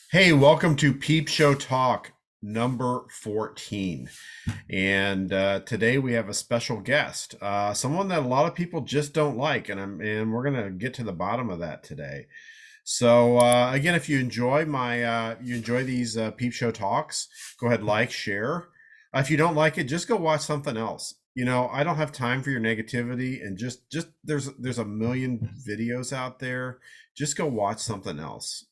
Hey, welcome to Peep Show Talk number 14. And today we have a special guest, someone that a lot of people just don't like, and we're gonna get to the bottom of that today. So again, if you enjoy you enjoy these Peep Show Talks, go ahead, like, share. If you don't like it, just go watch something else. I don't have time for your negativity, and just there's a million videos out there. Just go watch something else.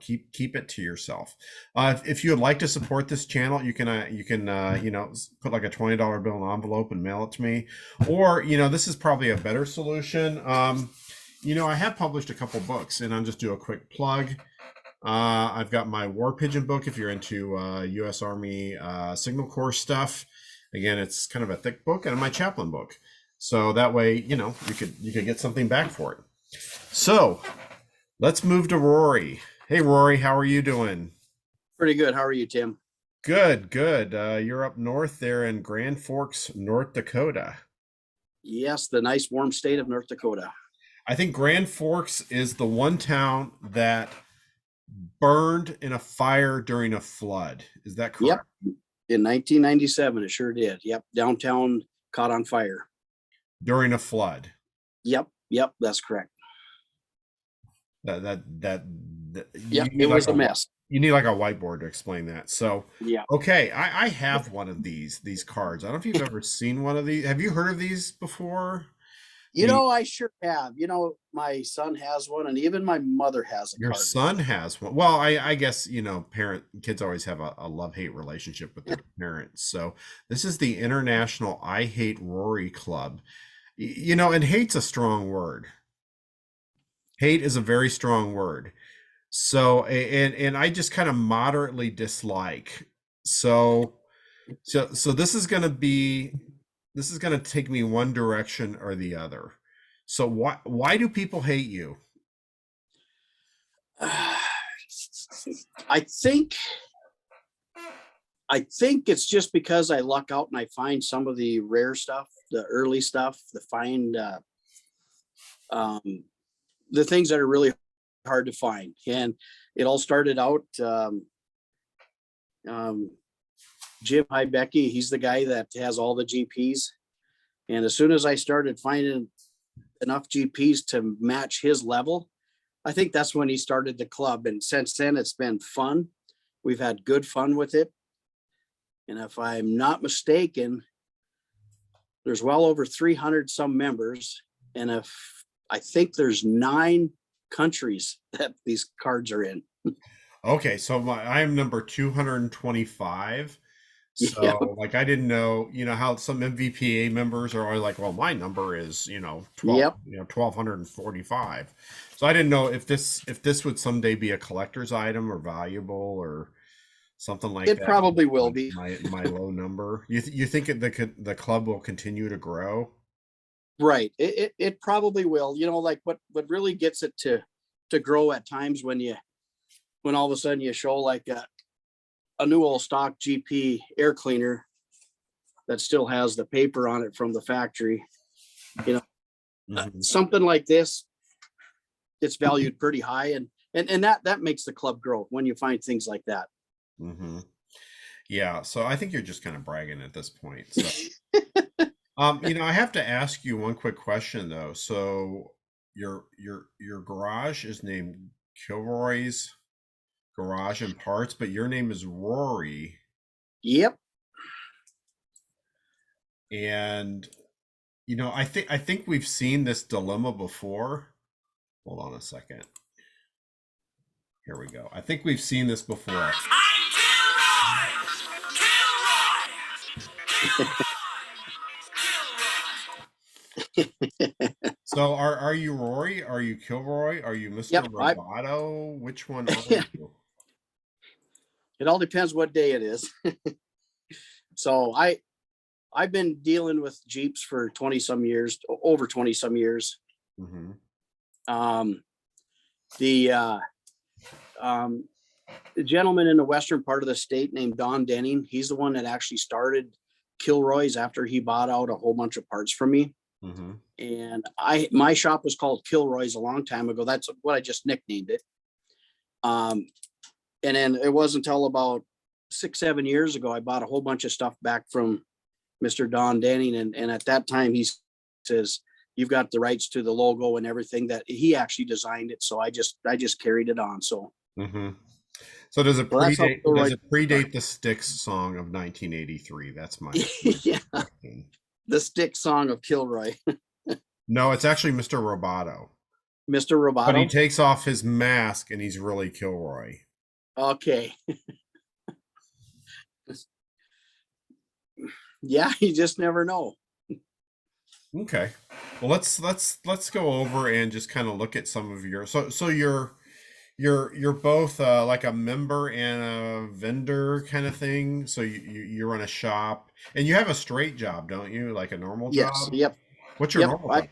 Keep it to yourself. If you would like to support this channel, you can put like a $20 bill in an envelope and mail it to me, or this is probably a better solution. I have published a couple books, and I'll just do a quick plug. I've got my War Pigeon book if you're into U.S. Army Signal Corps stuff. Again, it's kind of a thick book, and my chaplain book. So that way, you could get something back for it. So let's move to Rory. Hey, Rory, how are you doing? Pretty good. How are you, Tim? Good, good. You're up north there in Grand Forks, North Dakota. Yes, the nice warm state of North Dakota. I think Grand Forks is the one town that burned in a fire during a flood. Is that correct? Yep. In 1997, it sure did. Yep. Downtown caught on fire. During a flood. Yep. Yep. That's correct. That Yep. It was a mess. You need like a whiteboard to explain that. So, Yeah. okay, I have one of these cards. I don't know if you've ever seen one of these. Have you heard of these before? I sure have. My son has one, and even my mother has a Your card. son has one. Well, I guess, kids always have a love-hate relationship with their parents. So this is the International I Hate Rory Club. And hate's a strong word. Hate is a very strong word. So, and I just kind of moderately dislike. So this is going to take me one direction or the other. So why do people hate you? I think it's just because I luck out and I find some of the rare stuff, the early stuff, the things that are really hard to find. And it all started out, Jim Becky, he's the guy that has all the GPs. And as soon as I started finding enough GPs to match his level, I think that's when he started the club. And since then, it's been fun. We've had good fun with it. And if I'm not mistaken, there's well over 300 some members. And I think there's 9 countries that these cards are in. Okay, so I'm number 225. So Yeah. like I didn't know, how some MVPA members are always like, well, my number is, 12, Yep. 1245. So I didn't know if this would someday be a collector's item or valuable or something like It that. probably will be. My low number. You think the club will continue to grow? Right. It probably will. Like what really gets it to grow at times when all of a sudden you show like a new old stock GP air cleaner that still has the paper on it from the factory. Something like this, it's valued pretty high, and that makes the club grow when you find things like that. Mm-hmm. Yeah, so I think you're just kind of bragging at this point. So, I have to ask you one quick question though. So your garage is named Kilroy's Garage and Parts, but your name is Rory. Yep. And I think we've seen this dilemma before. Hold on a second. Here we go. I think we've seen this before. So are you Rory? Are you Kilroy? Are you Mr. Yep. Roboto? Which one are you? It all depends what day it is. So I've been dealing with Jeeps for 20 some years, over 20 some years. Mm-hmm. The gentleman in the western part of the state named Don Denning, he's the one that actually started Kilroy's after he bought out a whole bunch of parts from me. Mm-hmm. And my shop was called Kilroy's a long time ago. That's what I just nicknamed it. And then it wasn't until about 6-7 years ago, I bought a whole bunch of stuff back from Mr. Don Denning. And at that time he says, you've got the rights to the logo and everything, that he actually designed it. So I just carried it on. So, So does it well, that's how predate, Kilroy does it predate the Styx song of 1983? That's my yeah, question. the stick song of Kilroy. No, it's actually Mr. Roboto. Mr. But he Roboto. takes off his mask and he's really Kilroy. Okay. Yeah, you just never know. Okay. Well, let's go over and just kind of look at some of your so you're both like a member and a vendor kind of thing. So you run a shop and you have a straight job, don't you? Like a normal Yes. job? Yep. What's your Yep. normal job?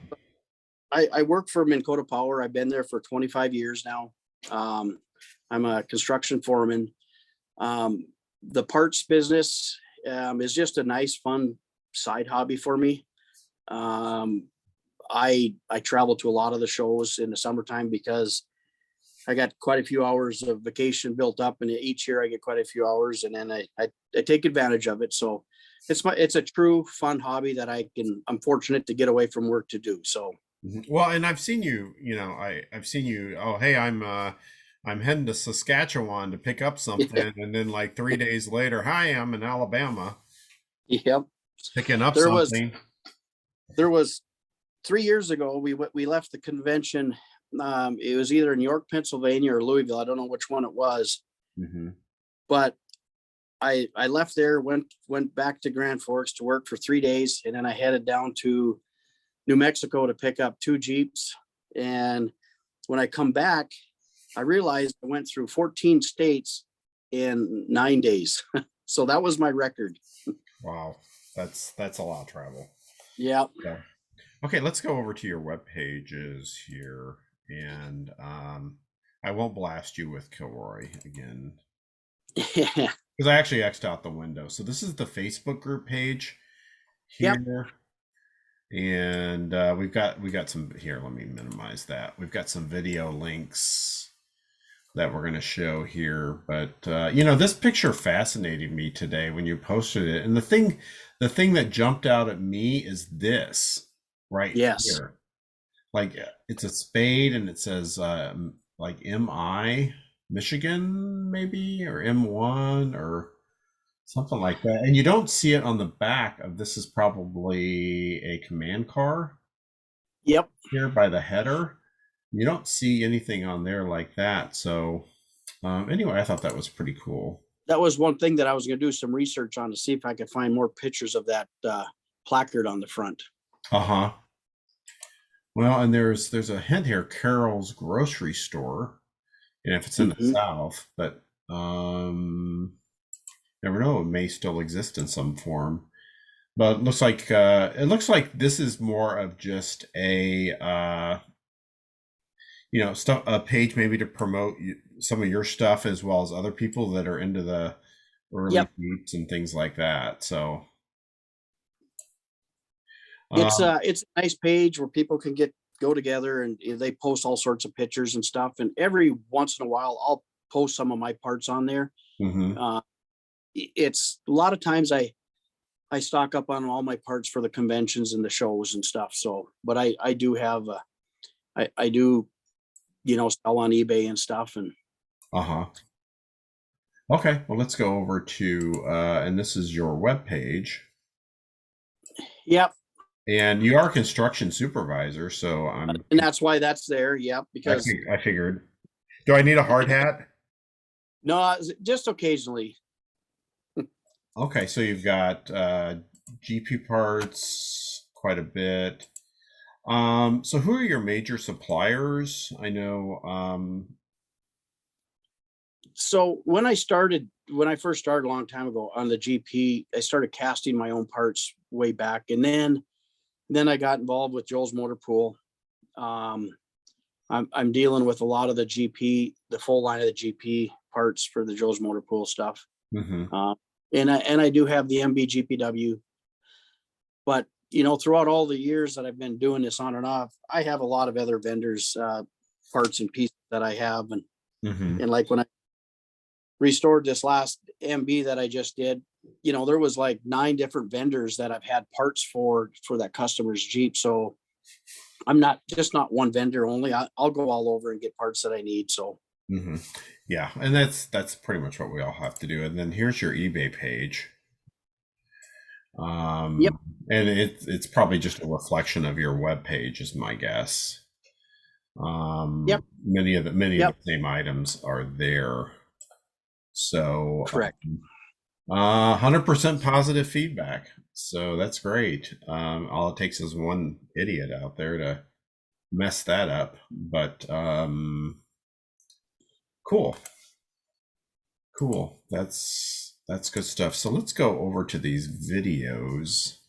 I work for Minn Kota Power. I've been there for 25 years now. I'm a construction foreman. The parts business is just a nice, fun side hobby for me. I travel to a lot of the shows in the summertime because I got quite a few hours of vacation built up, and each year I get quite a few hours, and then I take advantage of it. So it's a true fun hobby that I'm fortunate to get away from work to do. So. Well, and I've seen you, I've seen you, oh, hey, I'm heading to Saskatchewan to pick up something, and then like 3 days later, hi, I'm in Alabama Yep. picking up There was something. 3 years ago, we left the convention. It was either in York, Pennsylvania or Louisville. I don't know which one it was, but I left there, went back to Grand Forks to work for 3 days, and then I headed down to New Mexico to pick up 2 Jeeps. And when I come back, I realized I went through 14 states in 9 days. So that was my record. Wow, that's a lot of travel. Yeah. So, okay, let's go over to your web pages here, and I won't blast you with Kilroy again because I actually X'd out the window. So this is the Facebook group page here. Yep. And we got some here. Let me minimize that. We've got some video links that we're going to show here. But this picture fascinated me today when you posted it. And the thing that jumped out at me is this right here. Like it's a spade, and it says like MI Michigan maybe, or M1 or something like that. And you don't see it on the back of this. Is probably a command car. Yep. Here by the header. You don't see anything on there like that. So anyway, I thought that was pretty cool. That was one thing that I was going to do some research on to see if I could find more pictures of that placard on the front. Uh-huh. Well, and there's a hint here, Carol's grocery store. And if it's in the South, but never know, it may still exist in some form. But it looks like this is more of just a a page maybe to promote some of your stuff as well as other people that are into the early Jeeps and things like that. So it's a nice page where people can go together, and they post all sorts of pictures and stuff. And every once in a while, I'll post some of my parts on there. It's a lot of times I stock up on all my parts for the conventions and the shows and stuff. So, but I do have I do sell on eBay and stuff. And okay, well, let's go over to and this is your web page. Yep. And you are a construction supervisor, so and that's why that's there. Yep. Because I figured. Do I need a hard hat? No, just occasionally. Okay, so you've got GP parts quite a bit. So who are your major suppliers? I know. So when I first started a long time ago on the GP, I started casting my own parts way back, and then I got involved with Joel's Motor Pool. I'm dealing with a lot of the GP, the full line of the GP parts for the Joel's Motor Pool stuff. And I do have the MB GPW, but throughout all the years that I've been doing this on and off, I have a lot of other vendors, parts and pieces that I have, and like restored this last MB that I just did, you know, there was like 9 different vendors that I've had parts for that customer's Jeep. So I'm not one vendor only. I'll go all over and get parts that I need. So Mm-hmm. Yeah, and that's pretty much what we all have to do. And then here's your eBay page. Yep. And it's probably just a reflection of your web page, is my guess. Yep. Many of the same items are there. So Correct. 100% positive feedback. So that's great. All it takes is one idiot out there to mess that up. But cool. That's good stuff. So let's go over to these videos.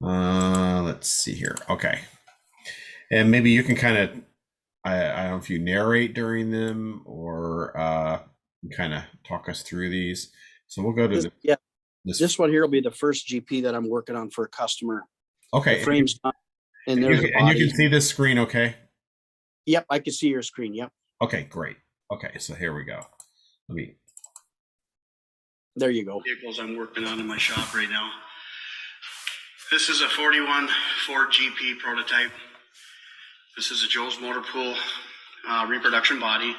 Let's see here. Okay. And maybe you can kind of, I don't know if you narrate during them or kind of talk us through these. So we'll go to this one here will be the first GP that I'm working on for a customer. Okay. The frame's done, and you can see this screen, okay? Yep, I can see your screen. Yep. Okay, great. Okay, so here we go. There you go. Vehicles I'm working on in my shop right now. This is a 41 Ford GP prototype. This is a Joe's Motor Pool reproduction body.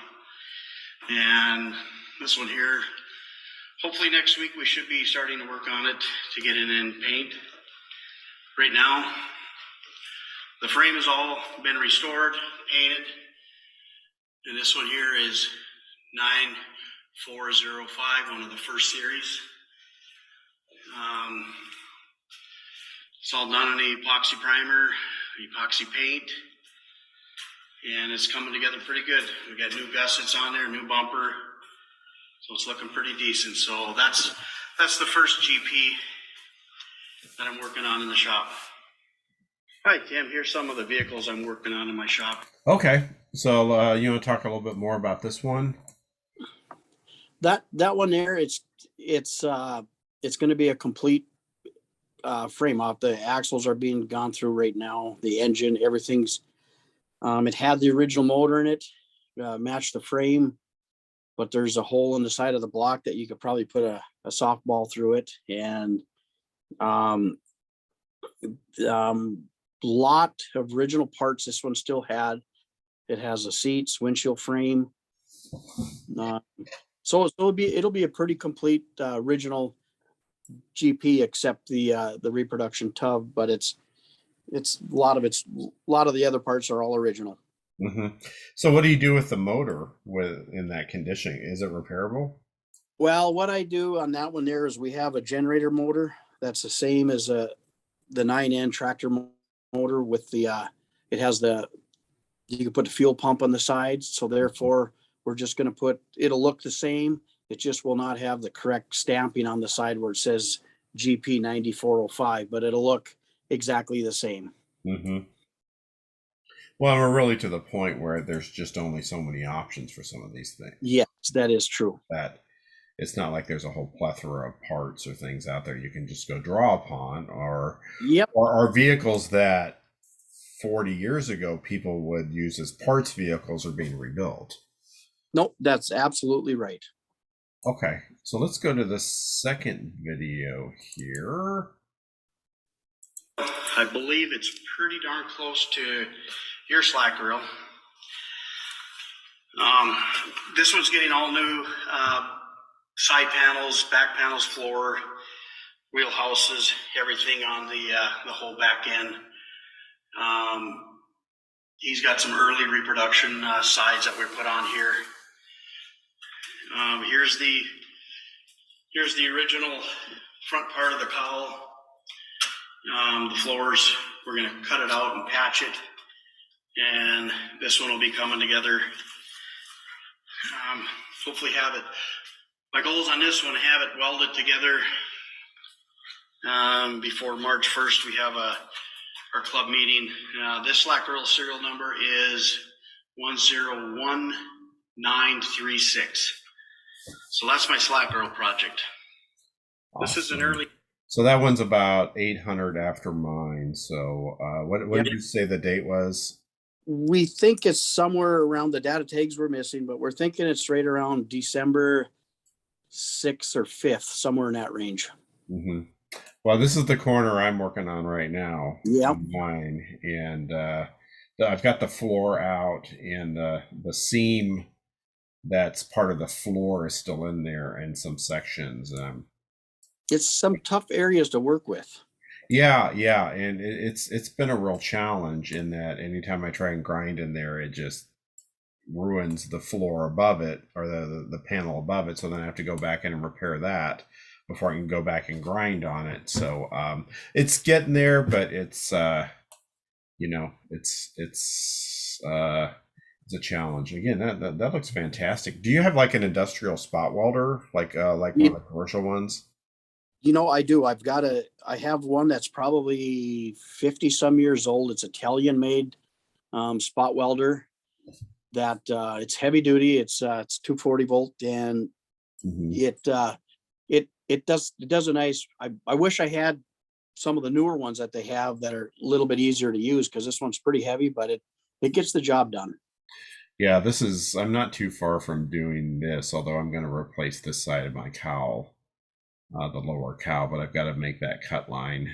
And this one here, hopefully next week we should be starting to work on it to get it in paint. Right now, the frame has all been restored, painted. And this one here is 9405, one of the first series. It's all done in epoxy primer, epoxy paint, and it's coming together pretty good. We got new gussets on there, new bumper, so it's looking pretty decent. So that's the first GP that I'm working on in the shop. Hi, Tim. Here's some of the vehicles I'm working on in my shop. Okay, so you want to talk a little bit more about this one? That one there, it's going to be a complete frame off. The axles are being gone through right now. The engine, everything's. It had the original motor in it, matched the frame, but there's a hole in the side of the block that you could probably put a softball through it, and lot of original parts this one still had. It has the seats, windshield frame. So it'll be a pretty complete original GP, except the reproduction tub, but it's a lot of the other parts are all original. Mm-hmm. So what do you do with the motor in that condition? Is it repairable? Well, what I do on that one there is we have a generator motor that's the same as the 9N tractor motor with the it has you can put the fuel pump on the side, so therefore we're just going to it'll look the same. It just will not have the correct stamping on the side where it says GP 9405, but it'll look exactly the same. Mm-hmm. Well, we're really to the point where there's just only so many options for some of these things. Yes, that is true. That it's not like there's a whole plethora of parts or things out there you can just go draw upon, or vehicles that 40 years ago people would use as parts vehicles are being rebuilt. Nope, that's absolutely right. Okay, so let's go to the second video here. I believe it's pretty darn close to your slack grill. This one's getting all new side panels, back panels, floor, wheel houses, everything on the whole back end. He's got some early reproduction sides that we put on here. Here's the original front part of the cowl. The floors, we're going to cut it out and patch it, and this one will be coming together. Hopefully have it. My goal is on this one to have it welded together before March 1st. We have our club meeting. This slack grill serial number is 101936. So that's my slack grill project. Awesome. This is an early. So that one's about 800 after mine. So what did you say the date was? We think it's somewhere around, the data tags we're missing, but we're thinking it's right around December sixth or fifth, somewhere in that range. Mm-hmm. Well, this is the corner I'm working on right now. Yeah. On mine, and I've got the floor out, and the seam that's part of the floor is still in there, and some sections. It's some tough areas to work with. Yeah, yeah, and it's been a real challenge in that anytime I try and grind in there, it just ruins the floor above it, or the panel above it. So then I have to go back in and repair that before I can go back and grind on it. So it's getting there, but it's it's a challenge. Again, that looks fantastic. Do you have like an industrial spot welder, like one of the commercial ones? I do. I have one that's probably 50 some years old. It's Italian made spot welder that it's heavy duty. It's 240 volt, and it does a nice, I wish I had some of the newer ones that they have that are a little bit easier to use, because this one's pretty heavy, but it gets the job done. Yeah, I'm not too far from doing this, although I'm going to replace this side of my cowl. The lower cowl, but I've got to make that cut line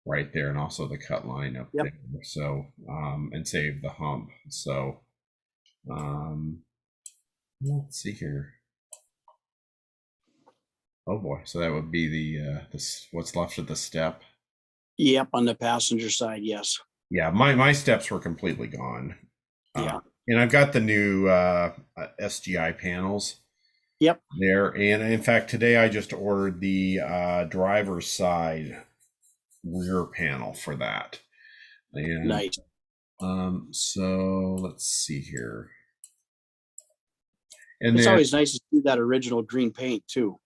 right there, and also the cut line up there. So, and save the hump. So, let's see here. Oh boy! So that would be the what's left of the step. Yep, on the passenger side, yes. Yeah, my steps were completely gone. Yeah, and I've got the new SGI panels. Yep. There, and in fact, today I just ordered the driver's side rear panel for that. And, nice. So let's see here. And it's then, always nice to see that original green paint too,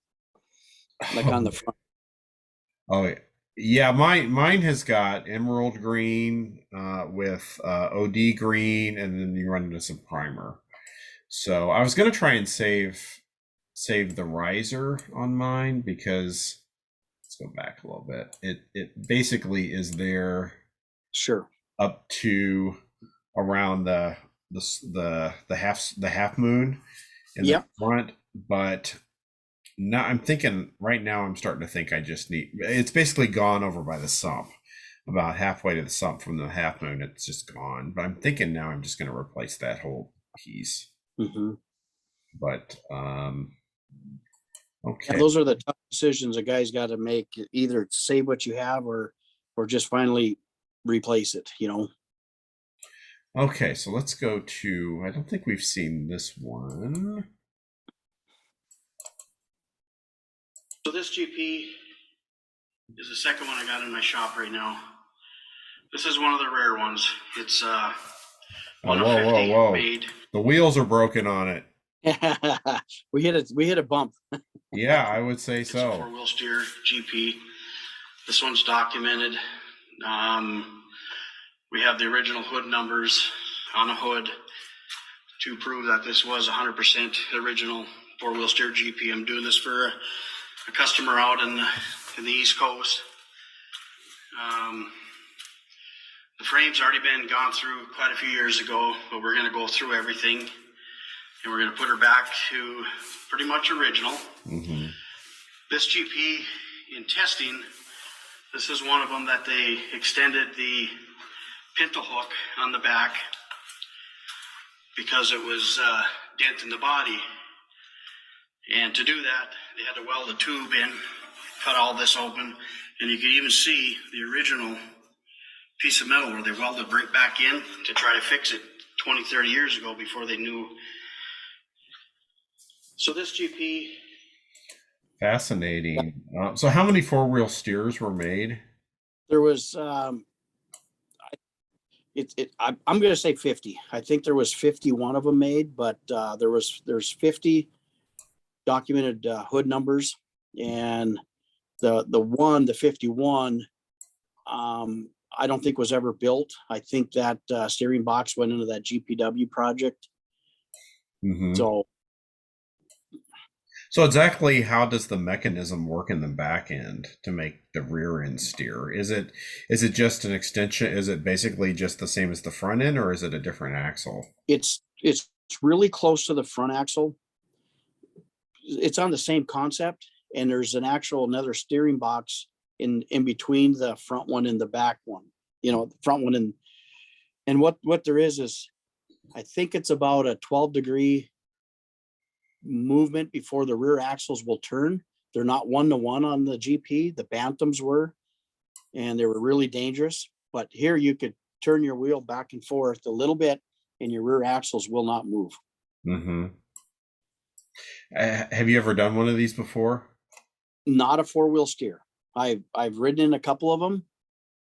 like on the front. Oh yeah, mine has got emerald green with OD green, and then you run into some primer. So I was going to try and save the riser on mine, because let's go back a little bit. It basically is there, sure, up to around the half moon in the front. But now I'm thinking, right now I'm starting to think I just need, it's basically gone over by the sump, about halfway to the sump from the half moon. It's just gone. But I'm thinking now I'm just going to replace that whole piece. But okay. And those are the tough decisions a guy's got to make, either save what you have or just finally replace it, Okay, so let's go to, I don't think we've seen this one. So this GP is the second one I got in my shop right now. This is one of the rare ones. It's whoa. made. The wheels are broken on it. we hit a bump. Yeah, I would say so. It's a 4-wheel steer GP. This one's documented. We have the original hood numbers on the hood to prove that this was 100% the original 4-wheel steer GP. I'm doing this for a customer out in the East Coast. The frame's already been gone through quite a few years ago, but we're going to go through everything, and we're going to put her back to pretty much original. This GP, in testing, this is one of them that they extended the pintle hook on the back because it was dent in the body. And to do that, they had to weld a tube in, cut all this open, and you can even see the original piece of metal where they welded right back in to try to fix it 20, 30 years ago before they knew. So this GP. Fascinating. So how many 4-wheel steers were made? There was, I'm going to say 50. I think there was 51 of them made, but there's 50 documented hood numbers, and the 51, I don't think was ever built. I think that steering box went into that GPW project. So exactly how does the mechanism work in the back end to make the rear end steer? Is it just an extension? Is it basically just the same as the front end, or is it a different axle? It's really close to the front axle. it's on the same concept, and there's an actual another steering box in between the front one and the back one, the front one. And what there is I think it's about a 12-degree movement before the rear axles will turn. They're not 1-to-1 on the GP. The Bantams were, and they were really dangerous. But here you could turn your wheel back and forth a little bit and your rear axles will not move. Mm-hmm. Have you ever done one of these before? Not a 4-wheel steer. I've ridden in a couple of them,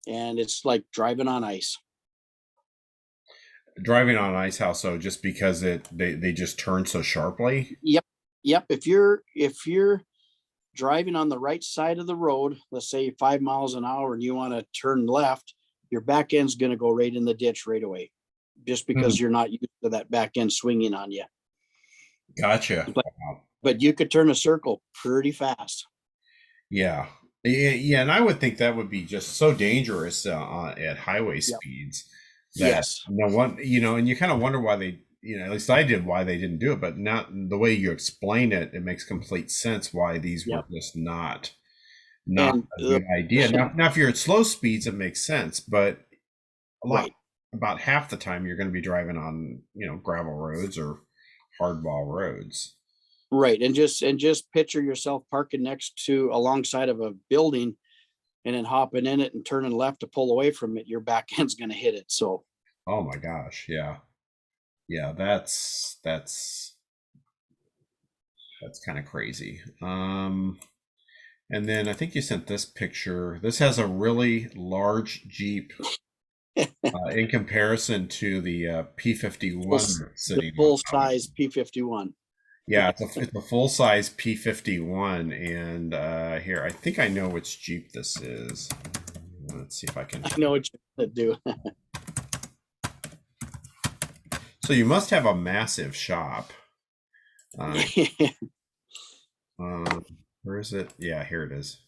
and it's like driving on ice. Driving on ice, how so? Just because they just turn so sharply? Yep. If you're driving on the right side of the road, let's say 5 miles an hour, and you want to turn left, your back end's going to go right in the ditch right away, just because you're not used to that back end swinging on you. Gotcha. But you could turn a circle pretty fast. Yeah, and I would think that would be just so dangerous at highway speeds. Yes. No one, and you kind of wonder why they, at least I did, why they didn't do it. But not the way you explain it, it makes complete sense why these were just not a good idea. Now, if you're at slow speeds, it makes sense, but about half the time you're going to be driving on, gravel roads or hardball roads. Right. And just picture yourself parking alongside of a building and then hopping in it and turning left to pull away from it. Your back end's going to hit it. So. Oh my gosh. Yeah. Yeah. That's kind of crazy. And then I think you sent this picture. This has a really large Jeep in comparison to the P51 sitting. Full size P51. Yeah, it's a full size P51, and here I think I know which Jeep this is. Let's see if I can. I know what you're gonna do. So you must have a massive shop. Where is it? Yeah, here it is.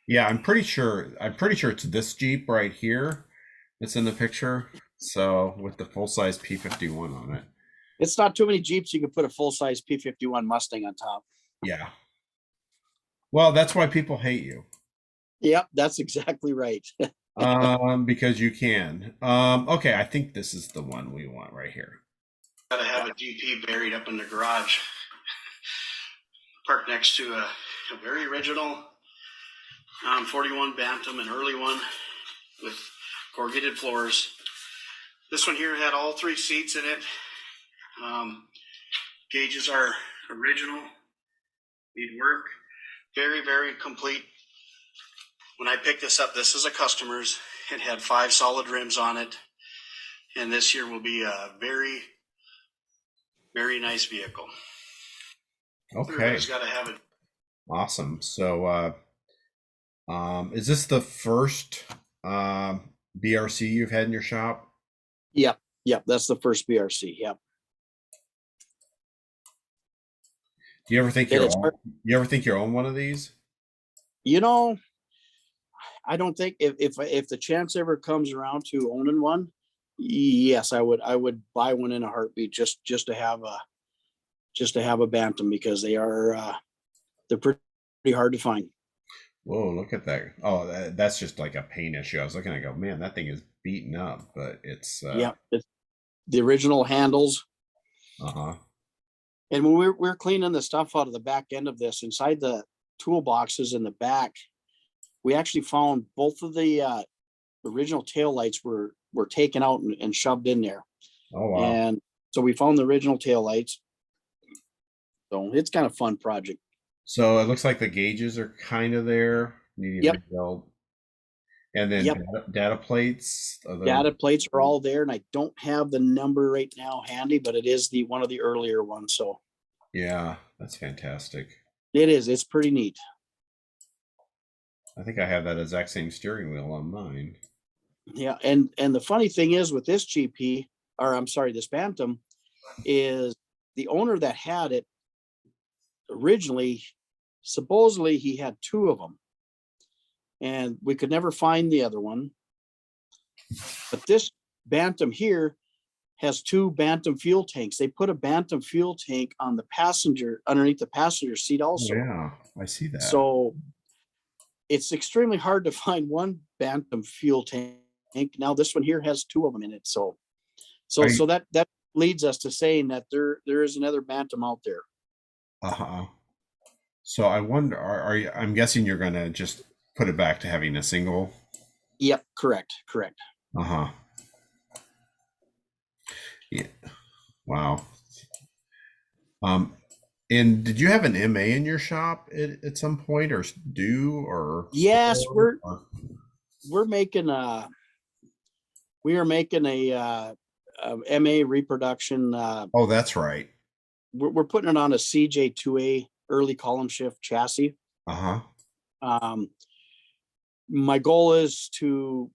Yeah, I'm pretty sure it's this Jeep right here that's in the picture. So with the full size P51 on it. It's not too many Jeeps you can put a full-size P51 Mustang on top. Yeah. Well, that's why people hate you. Yep, that's exactly right. Because you can. Okay, I think this is the one we want right here. Gotta have a GP buried up in the garage. Parked next to a very original 41 Bantam, an early one with corrugated floors. This one here had all 3 seats in it. Gauges are original, need work, very, very complete. When I picked this up, this is a customer's. It had 5 solid rims on it, and this here will be a very, very nice vehicle. Okay, Everybody's got to have it. Awesome. So, is this the first BRC you've had in your shop? Yep, that's the first BRC. Yep. Do you ever think you own one of these? I don't think if the chance ever comes around to owning one, yes, I would buy one in a heartbeat just to have a Bantam, because they're pretty hard to find. Whoa, look at that. Oh, that's just like a paint issue. I was looking, I go, man, that thing is beaten up, but it's it's the original handles. And when we're cleaning the stuff out of the back end of this, inside the toolboxes in the back, we actually found both of the original taillights were taken out and shoved in there. Oh, wow. And so we found the original taillights. So it's kind of fun project. So it looks like the gauges are kind of there. Yep. And then data plates. Data plates are all there, and I don't have the number right now handy, but it is one of the earlier ones. So yeah, that's fantastic. It is. It's pretty neat. I think I have that exact same steering wheel on mine. Yeah, and the funny thing is with this GP, or I'm sorry, this Bantam, is the owner that had it originally, supposedly he had 2 of them, and we could never find the other one. But this Bantam here, has 2 Bantam fuel tanks. They put a Bantam fuel tank on the passenger, underneath the passenger seat Oh, also. yeah, I see that. So it's extremely hard to find one Bantam fuel tank. Now this one here has 2 of them in it. So that leads us to saying that there is another Bantam out there. Uh-huh. So I wonder, are you, I'm guessing you're gonna just put it back to having a single? Yep, correct. Uh-huh. Yeah. Wow. Um, and did you have an MA in your shop at some point, or do, or Yes, store, or- we are making a MA reproduction. Oh, that's right. We're putting it on a CJ2A early column shift chassis. Uh-huh. My goal is to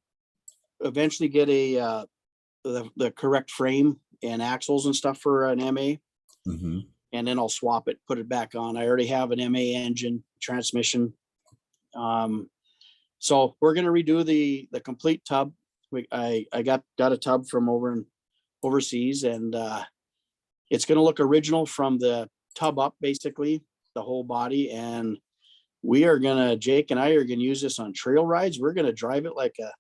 eventually get the correct frame and axles and stuff for an MA, Mm-hmm. and then I'll swap it, put it back on. I already have an MA engine, transmission. So we're gonna redo the complete tub. I got a tub from overseas, and it's gonna look original from the tub up, basically the whole body. And Jake and I are gonna use this on trail rides. We're gonna drive it like a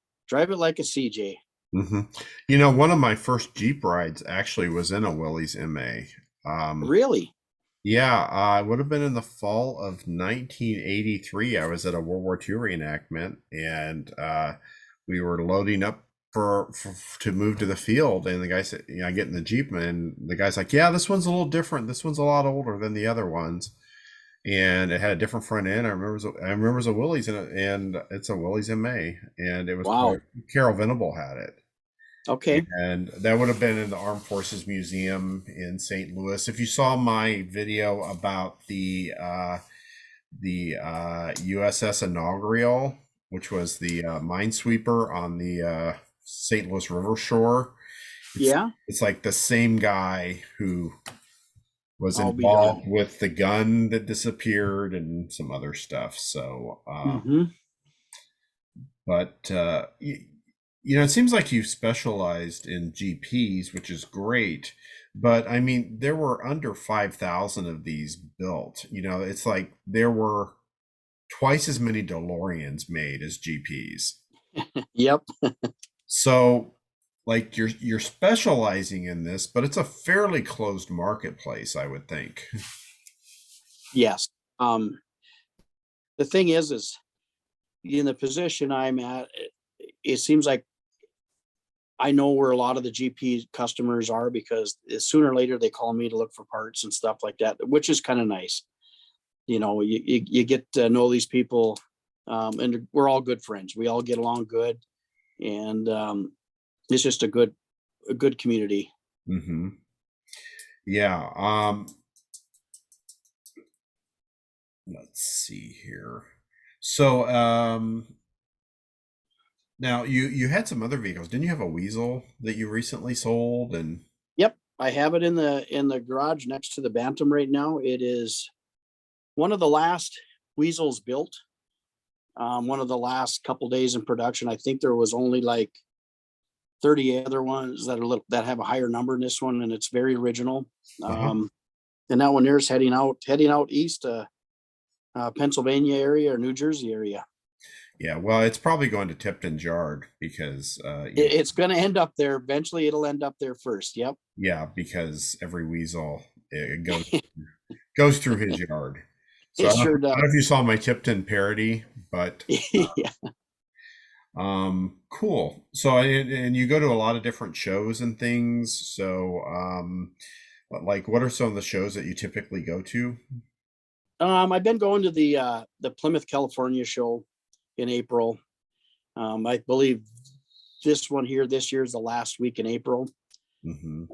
CJ. Mm-hmm. You know, one of my first Jeep rides actually was in a Willys MA. Really? Yeah, it would have been in the fall of 1983. I was at a World War II reenactment, and we were loading up for to move to the field. And the guy said, "Yeah, I get in the Jeep," and the guy's like, "Yeah, this one's a little different. This one's a lot older than the other ones, and it had a different front end." I remember it was a Willys, and it's a Willys MA, and it was Wow. Carol Venable had it. Okay. And that would have been in the Armed Forces Museum in St. Louis. If you saw my video about the USS Inaugural, which was the minesweeper on the St. Louis River shore, it's like the same guy who was I'll be involved darned. with the gun that disappeared and some other stuff. So, but you know, it seems like you specialized in GPs, which is great. But I mean, there were under 5,000 of these built. You know, it's like there were twice as many DeLoreans made as GPs. Yep. So, like you're specializing in this, but it's a fairly closed marketplace, I would think. Yes. The thing is in the position I'm at, it seems like I know where a lot of the GP customers are, because sooner or later they call me to look for parts and stuff like that, which is kind of nice. You know, you get to know these people, and we're all good friends. We all get along good, and it's just a good community. Mm-hmm. Yeah. Let's see here. So, now you had some other vehicles. Didn't you have a Weasel that you recently sold? And Yep, I have it in the garage next to the Bantam right now. It is one of the last Weasels built. One of the last couple days in production. I think there was only like 30 other ones that have a higher number than this one, and it's very original. And that one there's heading out east, Pennsylvania area or New Jersey area. yeah, well, it's probably going to Tipton's yard because It's going to end up there eventually. It'll end up there first. Yep. yeah, because every Weasel goes through his yard. So It sure does. I don't know if you saw my Tipton parody, but Yeah. cool. So and you go to a lot of different shows and things. So like what are some of the shows that you typically go to? I've been going to the Plymouth, California show in April. I believe this one here this year is the last week in April. Mm-hmm.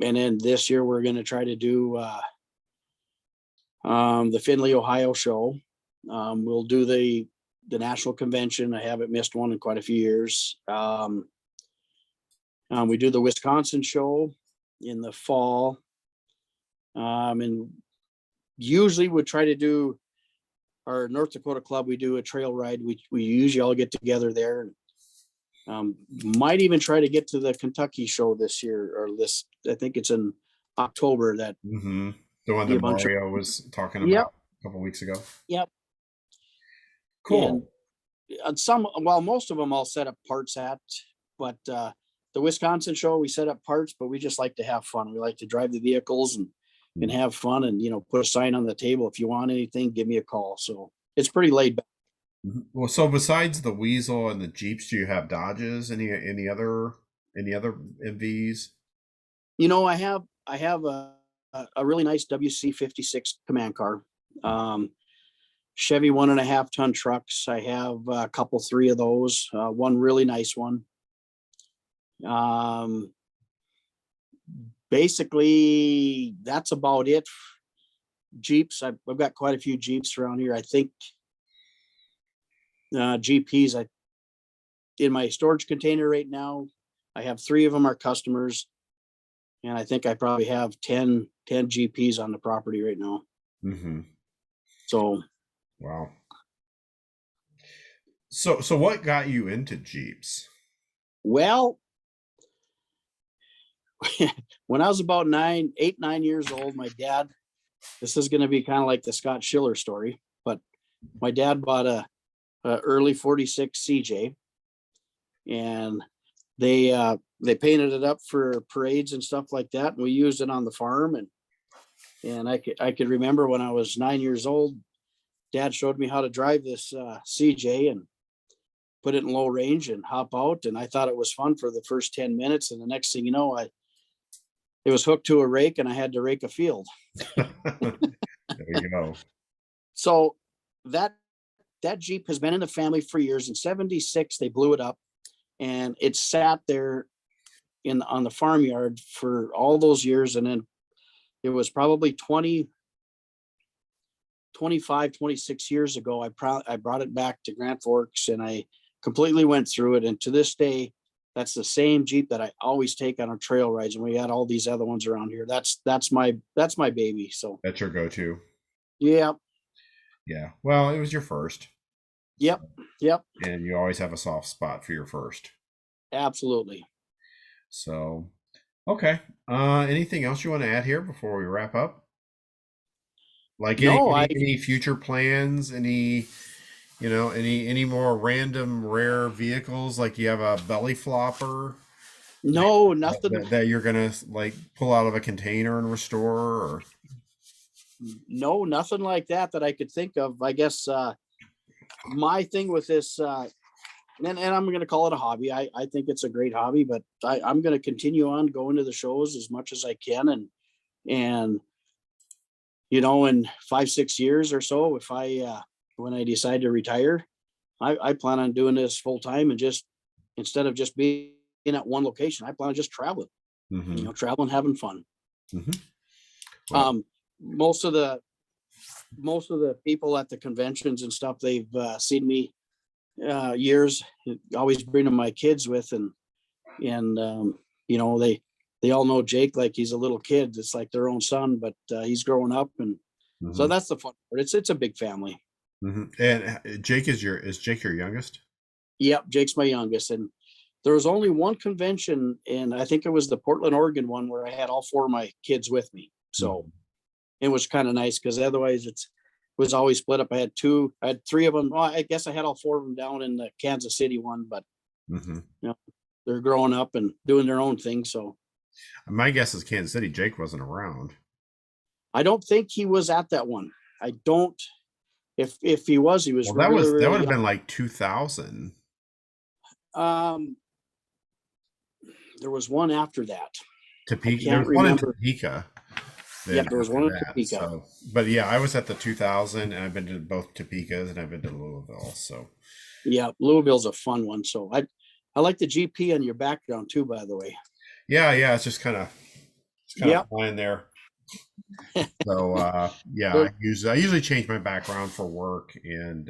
And then this year we're going to try to do the Findlay, Ohio show. We'll do the national convention. I haven't missed one in quite a few years. We do the Wisconsin show in the fall. And usually we try to do our North Dakota club. We do a trail ride. We usually all get together there Might even try to get to the Kentucky show this year, or this, I think it's in October. That Mm-hmm. The one be a that bunch of, Mario was talking yep, about a couple weeks ago. yep. And Cool. most of them I'll set up parts at, but the Wisconsin show, we set up parts, but we just like to have fun. We like to drive the vehicles and have fun, and, you know, put a sign on the table. If you want anything, give me a call. So it's pretty laid back. Mhm. Well, so besides the Weasel and the Jeeps, do you have Dodges? Any other MVs? You know, I have a really nice WC56 command car. Chevy 1.5 ton trucks. I have a couple, three of those. One really nice one. Basically, that's about it. Jeeps. I've got quite a few Jeeps around here. I think GPs. In my storage container right now, I have 3 of them are customers, and I think I probably have 10 GPs on the property right now. Mm-hmm. So, Wow. So what got you into Jeeps? well, when I was about 9 years old, my dad, this is going to be kind of like the Scott Schiller story, but my dad bought a early 46 CJ, and they painted it up for parades and stuff like that. And we used it on the farm. And I could remember when I was 9 years old, Dad showed me how to drive this CJ and put it in low range and hop out. And I thought it was fun for the first 10 minutes. And the next thing you know, it was hooked to a rake, and I had to rake a field. There you go. So that Jeep has been in the family for years. In 76, they blew it up, and it sat there on the farmyard for all those years. And then it was probably 25, 26 years ago, I brought it back to Grand Forks, and I completely went through it. And to this day, that's the same Jeep that I always take on our trail rides. And we got all these other ones around here. That's my baby. So That's your go-to. yeah. Yeah. Well, it was your first. Yep. Yep. And you always have a soft spot for your first. Absolutely. So, okay. Anything else you want to add here before we wrap up? Like No, any future plans? Any more random rare vehicles? Like you have a belly flopper no, nothing. that you're gonna like pull out of a container and restore, or No, nothing like that I could think of. I guess my thing with this, and I'm going to call it a hobby. I think it's a great hobby, but I'm going to continue on going to the shows as much as I can, and you know, in 5-6 years or so, if when I decide to retire, I plan on doing this full time, and just instead of just being at one location, I plan on just traveling. mm-hmm. You know, traveling, having fun. Mm-hmm. Well, Most of the people at the conventions and stuff, they've seen me years, always bringing my kids with, and you know, they all know Jake like he's a little kid. It's like their own son, but he's growing up, and so that's the fun part. It's a big family. mm-hmm. And Jake is Jake your youngest? Yep, Jake's my youngest, and there was only one convention, and I think it was the Portland, Oregon one, where I had all 4 of my kids with me. So it was kind of nice, because otherwise it was always split up. I had 3 of them. Well, I guess I had all 4 of them down in the Kansas City one, but you know, they're growing up and doing their own thing. So my guess is Kansas City. Jake wasn't around. I don't think he was at that one. I don't. If he was, he was. Well, really, that would have been like 2000. There was one after that. Topeka. I There can't was one in remember. Topeka. Yep, there was one in that. Topeka. So, but yeah, I was at the 2000, and I've been to both Topekas, and I've been to Louisville. So Yeah, Louisville's a fun one. So I like the GP on your background too, by the way. yeah, it's just kind of flying there. So yeah, I usually change my background for work, and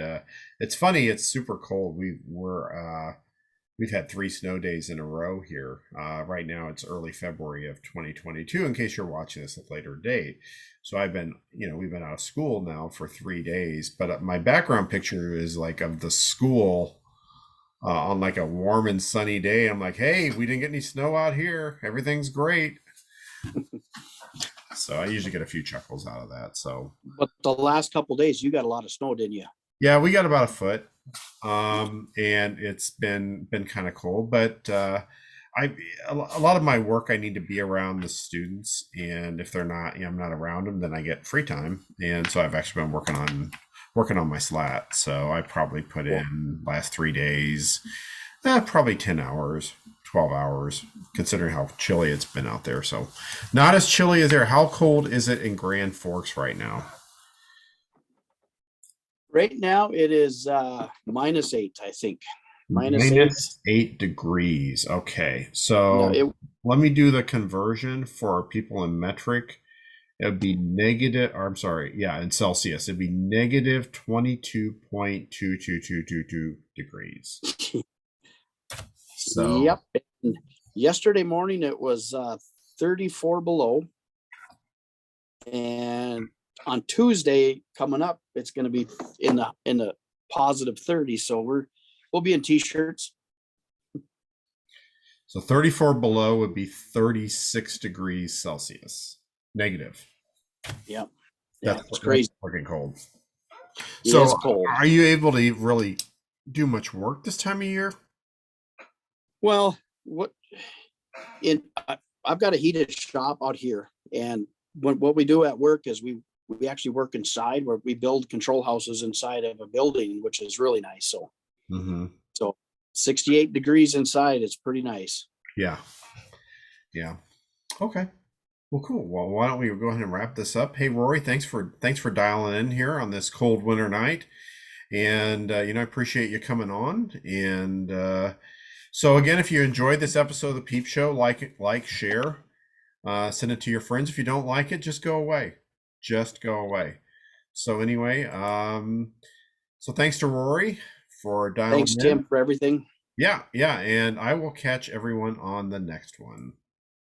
it's funny. It's super cold. We've had 3 snow days in a row here. Right now it's early February of 2022, in case you're watching this at a later date. So we've been out of school now for 3 days, but my background picture is like of the school on like a warm and sunny day. I'm like, hey, we didn't get any snow out here. Everything's great. So I usually get a few chuckles out of that. So, But the last couple of days, you got a lot of snow, didn't you? yeah, we got about a foot, and it's been kind of cold. But I a lot of my work I need to be around the students, and if they're not, I'm not around them, then I get free time, and so I've actually been working on my slat. So I probably put Cool. in last 3 days, probably 10 hours. 12 hours, considering how chilly it's been out there. So, not as chilly as there. How cold is it in Grand Forks right now? Right now, it is -8, I think. -8. -8 degrees. Okay. Yeah, So let me do the conversion for our people in metric. It would be negative, or I'm sorry, yeah, in Celsius, it'd be negative 22.22222 degrees. So, Yep. And yesterday morning, it was 34 below. And on Tuesday coming up, it's going to be in the positive 30. So we'll be in t-shirts. so 34 below would be 36 degrees Celsius. Negative. Yep. Yeah, That's it's crazy. fucking cold. It So, is cold. are you able to really do much work this time of year? Well, I've got a heated shop out here, and what we do at work is we actually work inside, where we build control houses inside of a building, which is really nice. So Mm-hmm. so 68 degrees inside, it's pretty nice. Yeah. Yeah. Okay. Well, cool. Well, why don't we go ahead and wrap this up? Hey, Rory, thanks for dialing in here on this cold winter night, and I appreciate you coming on. And so again, if you enjoyed this episode of the Peep Show, like, share, send it to your friends. If you don't like it, just go away. Just go away. So anyway, so thanks to Rory for dialing Thanks, in. Tim, for everything. Yeah, and I will catch everyone on the next one.